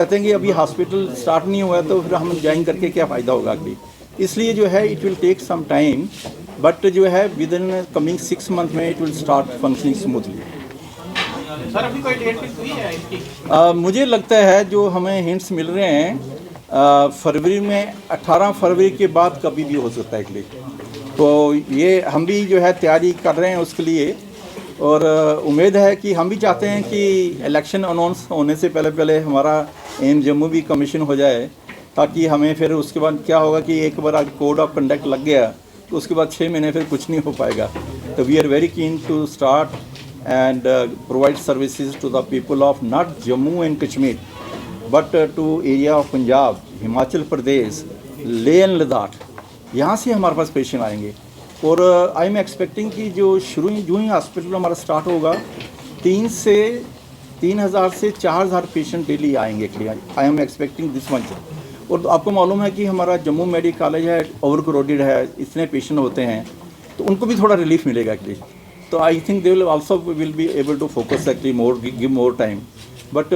कहते हैं कि अभी हॉस्पिटल स्टार्ट नहीं हुआ है तो फिर हम ज्वाइन करके क्या फ़ायदा होगा अगली, इसलिए जो है it will take some time, but जो है विद इन कमिंग 6 मंथ में it will start functioning smoothly. Sir अभी कोई डेट फिक्स हुई है इसकी? मुझे लगता है जो हमें हिंट्स मिल रहे हैं फरवरी में, 18 फरवरी के बाद कभी भी हो सकता है इसलिए, तो ये हम भी जो है तैयारी कर रहे हैं उसके लिए, और उम्मीद है कि हम भी चाहते हैं कि इलेक्शन अनाउंस होने से पहले पहले हमारा एम जम्मू भी कमीशन हो जाए, ताकि हमें फिर उसके बाद क्या होगा कि एक बार कोड ऑफ कंडक्ट लग गया तो उसके बाद 6 महीने फिर कुछ नहीं हो पाएगा। तो we are very keen to start and provide services to the people of not Jammu and Kashmir but to area of Punjab, Himachal Pradesh, Leh and Ladakh। यहाँ से हमारे पास पेशेंट आएंगे, और आई एम एक्सपेक्टिंग कि जो जो ही hospital हमारा start होगा 3,000 से 4,000 पेशेंट डेली आएंगे। I am expecting this month. और आपको मालूम है कि हमारा जम्मू मेडिकल कॉलेज है, ओवर क्राउडेड है, इतने पेशेंट होते हैं तो उनको भी थोड़ा रिलीफ मिलेगा एक्चुअली। तो I think they will be able to focus actually more, give more time, but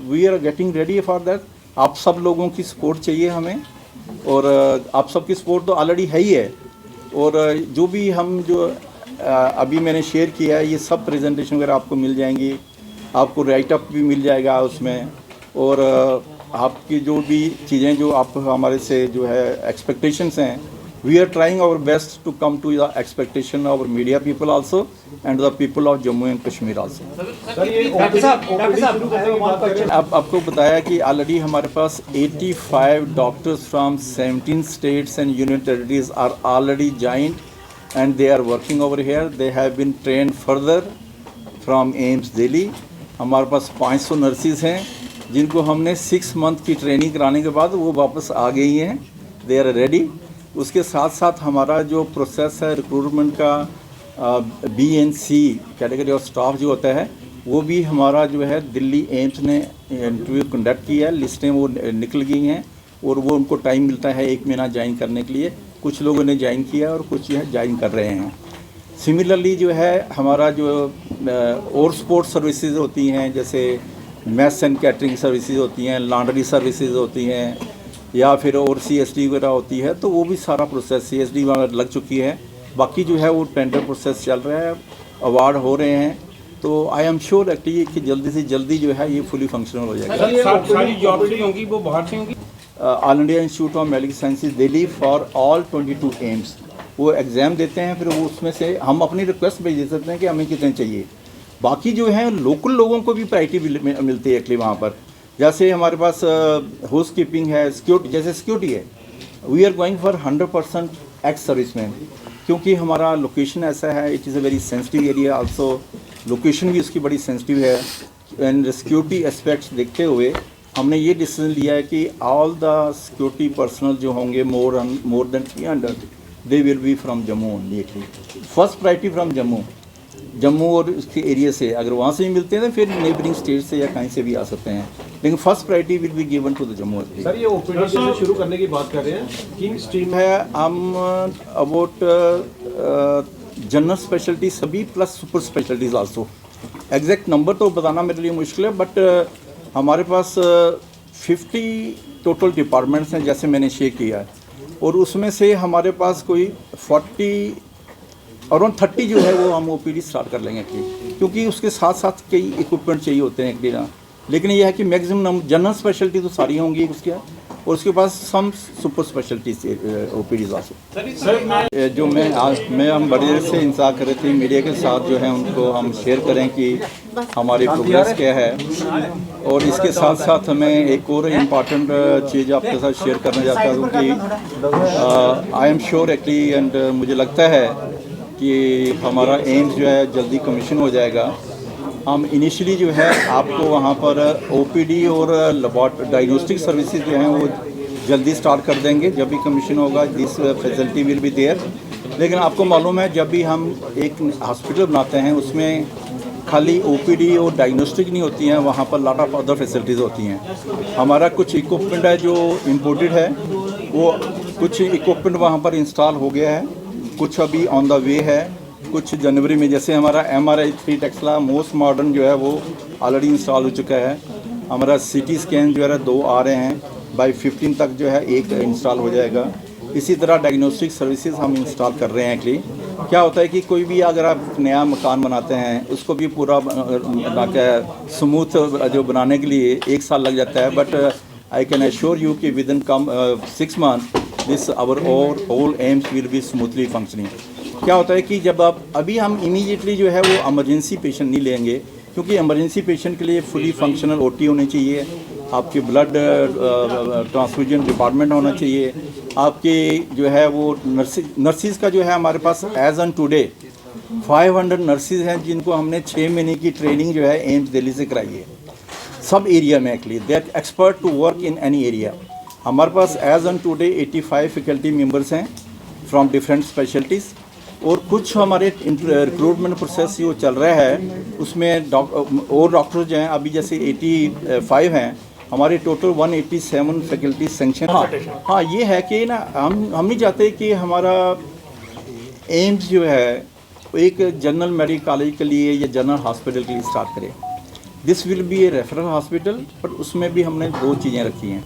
we are getting ready for that. आप सब लोगों की सपोर्ट चाहिए हमें, और आप सब की सपोर्ट तो ऑलरेडी है ही है, और जो भी हम जो अभी मैंने शेयर किया है ये सब प्रेजेंटेशन वगैरह आपको मिल जाएंगी, आपको राइटअप भी मिल जाएगा उसमें, और आपकी जो भी चीज़ें जो आप हमारे से जो है एक्सपेक्टेशंस हैं, we are trying our best to come to the expectation of our media people also and the people of Jammu and Kashmir also। अब आपको बताया कि ऑलरेडी हमारे पास 85 doctors from 17 states and union territories are already joined and they are working over here. They have been trained further from AIIMS Delhi. हमारे पास 500 nurses हैं जिनको हमने 6 मंथ की ट्रेनिंग कराने के बाद वो वापस आ गई हैं, दे आर रेडी। उसके साथ साथ हमारा जो प्रोसेस है रिक्रूटमेंट का BNC कैटेगरी ऑफ स्टाफ जो होता है वो भी हमारा जो है दिल्ली एम्स ने इंटरव्यू कंडक्ट किया है, लिस्टें वो निकल गई हैं, और वो उनको टाइम मिलता है 1 महीना ज्वाइन करने के लिए। कुछ लोगों ने ज्वाइन किया और कुछ जो है ज्वाइन कर रहे हैं। सिमिलरली जो है हमारा जो और स्पोर्ट्स सर्विसेज होती हैं, जैसे मैस एंड कैटरिंग सर्विसेज होती हैं, लॉन्ड्री सर्विसेज होती हैं, या फिर और CSD वगैरह होती है, तो वो भी सारा प्रोसेस CSD वगैरह लग चुकी है। बाकी जो है वो टेंडर प्रोसेस चल रहा है, अवार्ड हो रहे हैं, तो आई एम श्योर एक्चुअली कि जल्दी से जल्दी जो है ये फुली फंक्शनल हो जाएगा। सारी जॉब जो होंगी वो बाहर से होंगी? All India institute of medical sciences Delhi for all 22 AIIMS वो एग्ज़ाम देते हैं, फिर वो उसमें से हम अपनी रिक्वेस्ट भेज दे सकते हैं कि हमें कितने चाहिए। बाकी जो है लोकल लोगों को भी प्रायोरिटी मिलती है एक्चुअली वहाँ पर। जैसे हमारे पास हाउस कीपिंग है, सिक्योरिटी, जैसे सिक्योरिटी है, we are going for 100% ex serviceman, क्योंकि हमारा लोकेशन ऐसा है, it is a very sensitive area also, location भी उसकी बड़ी सेंसिटिव है, एंड सिक्योरिटी एस्पेक्ट्स देखते हुए हमने ये डिसीजन लिया है कि ऑल द सिक्योरिटी पर्सनल जो होंगे more than 300 they will B from Jammu only. First priority from Jammu और उसके एरिया से, अगर वहाँ से भी मिलते हैं तो फिर नेबरिंग स्टेट से या कहीं से भी आ सकते हैं, लेकिन first priority will be given to the Jammu. Sir ये OPD से शुरू करने की बात कर रहे हैं, किन स्ट्रीम है हम अबाउट जनरल स्पेशलिटी सभी plus super specialities also. Exact number तो बताना मेरे लिए मुश्किल है, बट हमारे पास 50 टोटल डिपार्टमेंट्स हैं जैसे मैंने शेयर किया है, और उसमें से हमारे पास कोई 40 अराउंड 30 जो है वो हम OPD स्टार्ट कर लेंगे क्योंकि उसके साथ साथ कई इक्विपमेंट चाहिए होते हैं एक्चुअली ना। लेकिन यह है कि मैक्सिमम जनरल स्पेशलिटी तो सारी होंगी उसके, और उसके पास some super specialities OPDs also. जो हम बड़ी देर से इंतजार कर रहे थे मीडिया के साथ जो है उनको हम शेयर करें कि हमारी प्रोग्रेस क्या है, और इसके साथ साथ हमें एक और इम्पॉर्टेंट चीज़ आपके साथ शेयर करना चाहता हूँ कि I am sure actually and मुझे लगता है कि हमारा एम्स जो है जल्दी कमीशन हो जाएगा। हम इनिशियली जो है आपको वहाँ पर OPD और डायग्नोस्टिक सर्विसेज जो हैं वो जल्दी स्टार्ट कर देंगे जब भी कमीशन होगा, this facility will be there. लेकिन आपको मालूम है जब भी हम एक हॉस्पिटल बनाते हैं उसमें खाली OPD और डायग्नोस्टिक नहीं होती हैं, वहाँ पर लॉट ऑफ अदर फैसिलिटीज़ होती हैं। हमारा कुछ इक्विपमेंट है जो इम्पोर्टेड है, वो कुछ इक्विपमेंट वहाँ पर इंस्टॉल हो गया है, कुछ अभी ऑन द वे है, कुछ जनवरी में। जैसे हमारा MRI 3 टेस्ला मोस्ट मॉडर्न जो है वो ऑलरेडी इंस्टॉल हो चुका है, हमारा सीटी स्कैन जो है 2 आ रहे हैं, बाई 15 तक जो है 1 इंस्टॉल हो जाएगा। इसी तरह डायग्नोस्टिक सर्विसेज हम इंस्टॉल कर रहे हैं। एक्चुअली क्या होता है कि कोई भी अगर आप नया मकान बनाते हैं उसको भी पूरा बना के स्मूथ जो बनाने के लिए 1 साल लग जाता है, but I can assure you कि within come 6 month this our all AIIMS will be smoothly functioning. क्या होता है कि जब आप अभी हम इमीडिएटली जो है वो इमरजेंसी पेशेंट नहीं लेंगे, क्योंकि इमरजेंसी पेशेंट के लिए फुली फंक्शनल ओटी होनी चाहिए, आपके ब्लड ट्रांसफ्यूजन डिपार्टमेंट होना चाहिए, आपके जो है वो नर्सिस का जो है हमारे पास एज ऑन टुडे 500 नर्सिस हैं जिनको हमने 6 महीने की ट्रेनिंग जो है एम्स दिल्ली से कराई है सब एरिया में। Actually they are expert to work in any area. हमारे पास as on today 85 faculty members हैं फ्रॉम डिफरेंट स्पेशलिटीज़, और कुछ हमारे रिक्रूटमेंट प्रोसेस जो चल रहा है उसमें और डॉक्टर जो हैं अभी जैसे 85 हैं, हमारे टोटल 187 फैकल्टी सेंक्शन। हाँ ये है कि ना हम नहीं चाहते कि हमारा एम्स जो है एक जनरल मेडिकल कॉलेज के लिए या जनरल हॉस्पिटल के लिए स्टार्ट करें। This will be A referral hospital, but उसमें भी हमने 2 चीज़ें रखी हैं।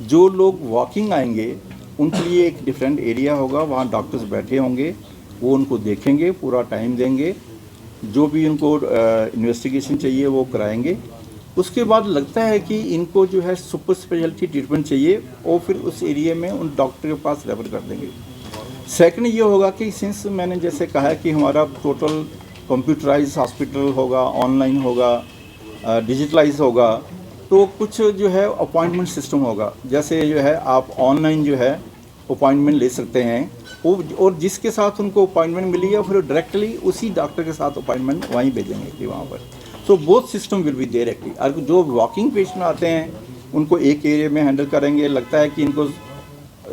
जो लोग वॉकिंग आएंगे उनके लिए एक डिफरेंट एरिया होगा, वहाँ डॉक्टर्स बैठे होंगे, वो उनको देखेंगे, पूरा टाइम देंगे, जो भी उनको इन्वेस्टिगेशन चाहिए वो कराएंगे। उसके बाद लगता है कि इनको जो है सुपर स्पेशलिटी ट्रीटमेंट चाहिए और फिर उस एरिया में उन डॉक्टर के पास रेफर कर देंगे। सेकंड ये होगा कि सिंस मैंने जैसे कहा कि हमारा टोटल कंप्यूटराइज हॉस्पिटल होगा, ऑनलाइन होगा, डिजिटलाइज होगा, तो कुछ जो है अपॉइंटमेंट सिस्टम होगा। जैसे जो है आप ऑनलाइन जो है अपॉइंटमेंट ले सकते हैं, और जिसके साथ उनको अपॉइंटमेंट मिली है फिर डायरेक्टली उसी डॉक्टर के साथ अपॉइंटमेंट वहीं भेजेंगे कि वहाँ पर। So both system will be there actually. और जो वॉकिंग पेशेंट आते हैं उनको एक एरिया में हैंडल करेंगे, लगता है कि इनको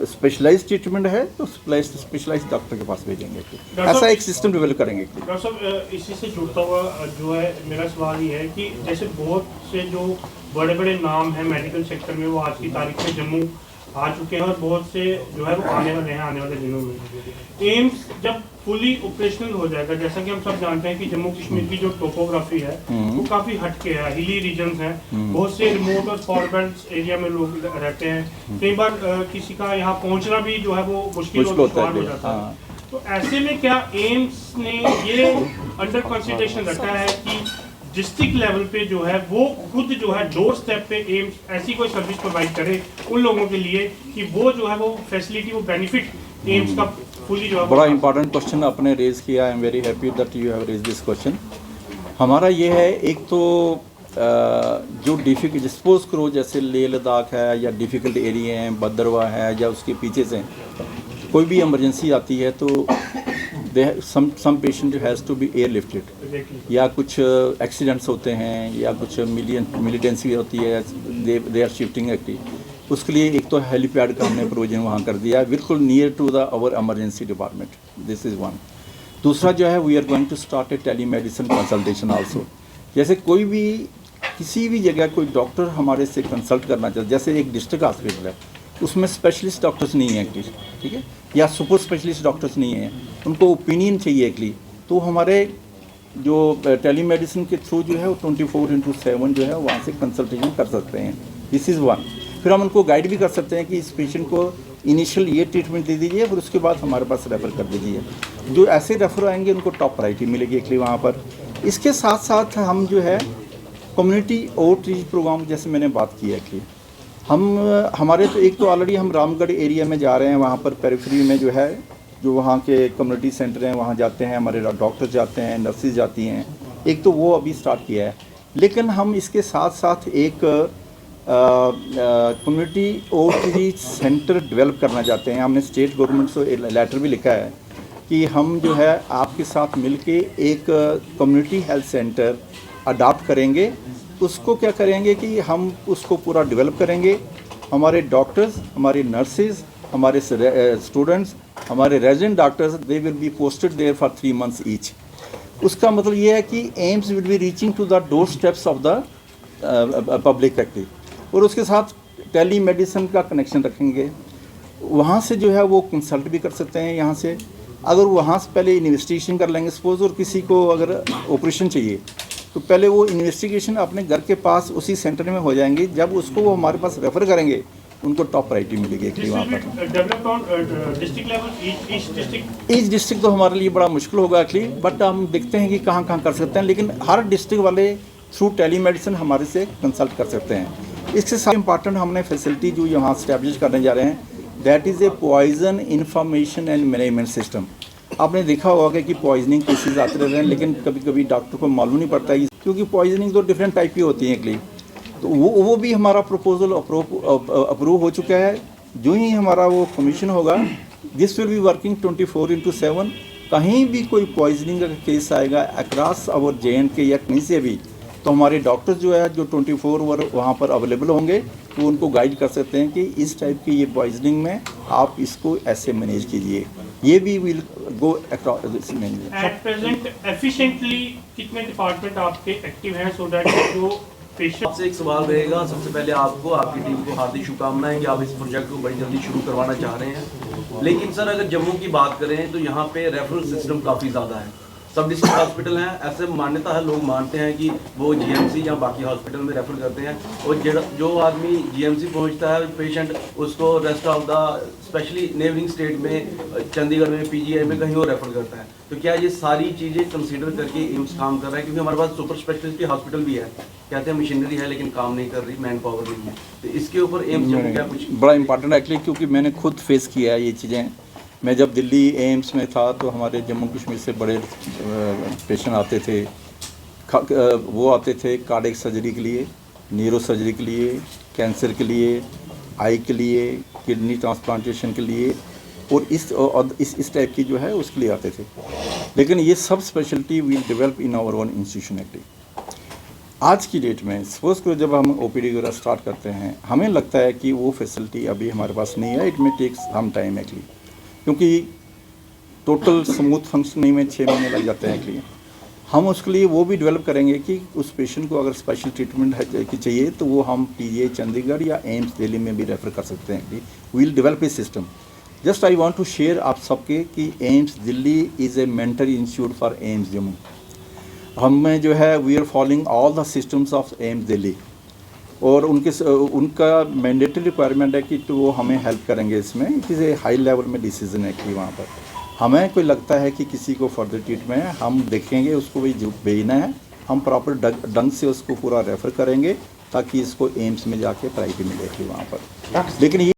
स्पेशलाइज्ड ट्रीटमेंट है तो स्पेशलाइज्ड डॉक्टर के पास भेजेंगे। ऐसा एक सिस्टम डेवलप करेंगे। डॉक्टर साहब इसी से जुड़ता हुआ जो है मेरा सवाल ये है कि जैसे बहुत से जो बड़े बड़े नाम हैं मेडिकल सेक्टर में वो आज की तारीख में जम्मू आ चुके हैं और बहुत से जो है वो आने वाले हैं आने वाले दिनों में। एम्स जब फुली ऑपरेशनल हो जाएगा, जैसा कि हम सब जानते हैं कि जम्मू कश्मीर की जो टोपोग्राफी है वो काफ़ी हटके है, हिली रीजन्स हैं, बहुत से रिमोट और फॉरवर्ड एरिया में लोग रहते हैं, कई बार किसी का यहाँ पहुँचना भी जो है वो मुश्किल हो जाता है। तो ऐसे में क्या एम्स ने ये अंडर कंसिडरेशन रखा है कि डिस्ट्रिक्ट लेवल पे जो है वो खुद जो है डोर स्टेप पे एम्स ऐसी कोई सर्विस प्रोवाइड करे उन लोगों के लिए कि वो जो है वो फैसिलिटी, वो बेनिफिट एम्स का फुली जो है। बड़ा इंपॉर्टेंट क्वेश्चन आपने रेज किया। I am very happy that you have raise this question. हमारा ये है, एक तो जो डिफिकल्ट सपोज करो जैसे लेह लद्दाख है या डिफ़िकल्ट एरिया हैं, भद्रवाह है या उसके पीछे से कोई भी इमरजेंसी आती है तो some patient has to be airlifted, या कुछ एक्सीडेंट्स होते हैं या कुछ मिलिटेंसी होती है, दे आर शिफ्टिंग एक्टिव, उसके लिए एक तो हेलीपैड का हमने प्रोविजन वहाँ कर दिया बिल्कुल near to the our emergency department. This is one. दूसरा जो है we are going to start a telemedicine consultation also. जैसे कोई भी किसी भी जगह कोई डॉक्टर हमारे से कंसल्ट करना चाहते, जैसे एक डिस्ट्रिक्ट हॉस्पिटल है उसमें स्पेशलिस्ट डॉक्टर्स नहीं हैं एक्चुअली, ठीक है, या सुपर स्पेशलिस्ट डॉक्टर्स नहीं हैं, उनको ओपिनियन चाहिए एक्चुअली, तो हमारे जो टेलीमेडिसिन के थ्रू जो है वो 24/7 जो है वहाँ से कंसल्टेशन कर सकते हैं। This is one. फिर हम उनको गाइड भी कर सकते हैं कि इस पेशेंट को इनिशियल ये ट्रीटमेंट दे दीजिए, फिर उसके बाद हमारे पास रेफ़र कर दीजिए। जो ऐसे रेफ़र आएंगे उनको टॉप प्रायोरिटी मिलेगी एक्चुअली वहाँ पर। इसके साथ साथ हम जो है कम्युनिटी आउटरीच प्रोग्राम जैसे मैंने बात की है कि हमारे तो एक तो ऑलरेडी हम रामगढ़ एरिया में जा रहे हैं, वहाँ पर पेरिफेरी में जो है जो वहाँ के कम्युनिटी सेंटर हैं वहाँ जाते हैं, हमारे डॉक्टर जाते हैं, नर्सेज जाती हैं, एक तो वो अभी स्टार्ट किया है। लेकिन हम इसके साथ साथ एक कम्युनिटी आउटरीच सेंटर डेवलप करना चाहते हैं। हमने स्टेट गवर्नमेंट से लेटर भी लिखा है कि हम जो है आपके साथ मिलके एक कम्युनिटी हेल्थ सेंटर अडॉप्ट करेंगे। उसको क्या करेंगे कि हम उसको पूरा डेवलप करेंगे। हमारे डॉक्टर्स, हमारे नर्सेज, हमारे स्टूडेंट्स, हमारे resident doctors, they will be posted there for 3 months each. उसका मतलब ये है कि AIIMS will be reaching to the doorsteps of the public active, और उसके साथ टेली मेडिसिन का कनेक्शन रखेंगे। वहाँ से जो है वो कंसल्ट भी कर सकते हैं यहाँ से। अगर वहाँ से पहले इन्वेस्टिगेशन कर लेंगे सपोज, और किसी को अगर ऑपरेशन चाहिए तो पहले वो इन्वेस्टिगेशन अपने घर के पास उसी सेंटर में हो जाएंगी। जब उसको वो हमारे पास रेफ़र करेंगे उनको टॉप प्रायोरिटी मिलेगी एक्चुअली वहाँ पर। Developed on district level, each district. Each district तो हमारे लिए बड़ा मुश्किल होगा एक्चुअली, बट हम देखते हैं कि कहाँ कहाँ कर सकते हैं, लेकिन हर डिस्ट्रिक्ट वाले थ्रू टेलीमेडिसिन हमारे से कंसल्ट कर सकते हैं। इससे सबसे इम्पॉर्टेंट हमने फैसिलिटी जो यहाँ स्टैब्लिश करने जा रहे हैं, that is a poison information and management system. आपने देखा होगा कि पॉइजनिंग केसेस आते रहते हैं, लेकिन कभी कभी डॉक्टर को मालूम नहीं पड़ता है, क्योंकि पॉइजनिंग तो डिफरेंट टाइप की होती है एक्चुअली। तो वो भी हमारा प्रपोजल अप्रूव हो चुका है। जो ही हमारा वो कमीशन होगा, दिस विल बी वर्किंग 24/7। कहीं भी कोई पॉइजनिंग का केस आएगा अक्रॉस आवर JNK या कहीं से भी, तो हमारे डॉक्टर्स जो है जो 24 वहाँ पर अवेलेबल होंगे, वो उनको गाइड कर सकते हैं कि इस टाइप की ये पॉइजनिंग में आप इसको ऐसे मैनेज कीजिए। ये भी will go across. At present efficiently कितने डिपार्टमेंट आपके एक्टिव हैं सो दैट जो पेशेंट। आपसे एक सवाल रहेगा। सबसे पहले आपको, आपकी टीम को हार्दिक शुभकामनाएं कि आप इस प्रोजेक्ट को बड़ी जल्दी शुरू करवाना चाह रहे हैं। लेकिन सर, अगर जम्मू की बात करें तो यहाँ पे रेफरल सिस्टम काफ़ी ज़्यादा है। सब डिस्ट्रिक्ट हॉस्पिटल हैं, ऐसे मान्यता है, लोग मानते हैं कि वो GMC या बाकी हॉस्पिटल में रेफर करते हैं, और जो आदमी GMC पहुंचता है पेशेंट, उसको rest of the specially neighbouring state में, चंडीगढ़ में, PGI में कहीं और रेफर करता है। तो क्या ये सारी चीज़ें कंसीडर करके एम्स काम कर रहा है? क्योंकि हमारे पास सुपर स्पेशलिटी हॉस्पिटल भी है, कहते हैं मशीनरी है लेकिन काम नहीं कर रही, मैन पावर नहीं है। तो इसके ऊपर एम्स जम्मू क्या कुछ बड़ा इंपॉर्टेंट एक्चुअली, क्योंकि मैंने खुद फेस किया है ये चीज़ें। मैं जब दिल्ली एम्स में था तो हमारे जम्मू कश्मीर से बड़े पेशेंट आते थे। वो आते थे कार्डियक सर्जरी के लिए, न्यूरो सर्जरी के लिए, कैंसर के लिए, आई के लिए, किडनी ट्रांसप्लांटेशन के लिए, और इस टाइप की जो है उसके लिए आते थे। लेकिन ये सब speciality will develop in our own institution actually. आज की डेट में सपोज को जब हम OPD वगैरह स्टार्ट करते हैं, हमें लगता है कि वो फैसिलिटी अभी हमारे पास नहीं है। इट में टेक सम टाइम एक्चुअली, क्योंकि टोटल स्मूथ फंक्शनिंग में 6 महीने लग जाते हैं एक्चुअली। हम उसके लिए वो भी डेवलप करेंगे कि उस पेशेंट को अगर स्पेशल ट्रीटमेंट की चाहिए तो वो हम PGI चंडीगढ़ या एम्स दिल्ली में भी रेफ़र कर सकते हैं कि will develop a system. Just I want to share आप सबके कि AIIMS Delhi is a mentor institute for AIIMS Jammu. हमें जो है we are following all the systems of AIIMS Delhi, और उनका मैंडेटरी रिक्वायरमेंट है कि तो वो हमें हेल्प करेंगे इसमें। It is a high level में डिसीजन है कि वहाँ पर हमें कोई लगता है कि किसी को फर्दर ट्रीटमेंट है, हम देखेंगे उसको भी जो भेजना है, हम प्रॉपर ढंग से उसको पूरा रेफ़र करेंगे ताकि इसको एम्स में जाके प्रायोरिटी मिलेगी वहाँ पर। लेकिन ये